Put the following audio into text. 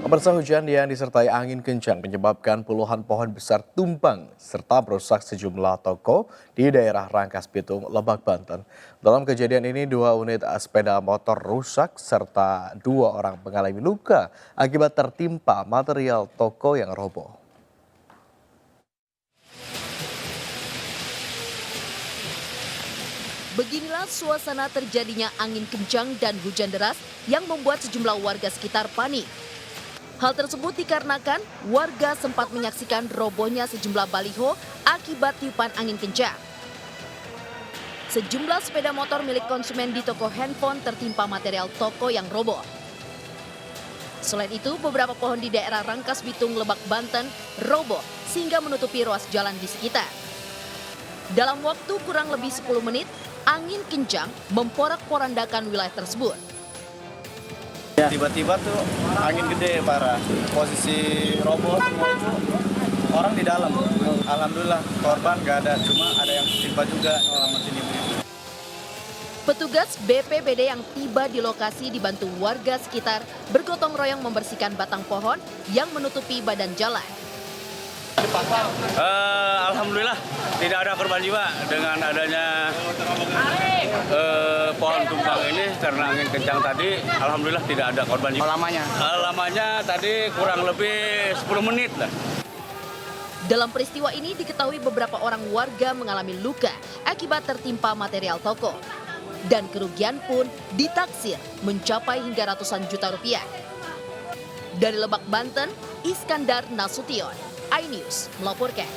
Pemirsa, hujan yang disertai angin kencang menyebabkan puluhan pohon besar tumbang serta merusak sejumlah toko di daerah Rangkas Bitung, Lebak, Banten. Dalam kejadian ini 2 unit sepeda motor rusak serta 2 orang mengalami luka akibat tertimpa material toko yang roboh. Beginilah suasana terjadinya angin kencang dan hujan deras yang membuat sejumlah warga sekitar panik. Hal tersebut dikarenakan warga sempat menyaksikan robohnya sejumlah baliho akibat tiupan angin kencang. Sejumlah sepeda motor milik konsumen di toko handphone tertimpa material toko yang roboh. Selain itu, beberapa pohon di daerah Rangkas Bitung, Lebak, Banten roboh sehingga menutupi ruas jalan di sekitar. Dalam waktu kurang lebih 10 menit, angin kencang memporak-porandakan wilayah tersebut. Tiba-tiba tuh angin gede parah, posisi roboh semua itu orang di dalam. Alhamdulillah korban gak ada, cuma ada yang tertimpa juga sama sini. Petugas BPBD yang tiba di lokasi dibantu warga sekitar bergotong royong membersihkan batang pohon yang menutupi badan jalan. Alhamdulillah tidak ada korban jiwa dengan adanya pohon tumbang ini karena angin kencang tadi. Alhamdulillah tidak ada korban jiwa. Lamanya tadi kurang lebih 10 menit lah. Dalam peristiwa ini diketahui beberapa orang warga mengalami luka akibat tertimpa material toko. Dan kerugian pun ditaksir mencapai hingga ratusan juta rupiah. Dari Lebak, Banten, Iskandar Nasution, iNews melaporkan.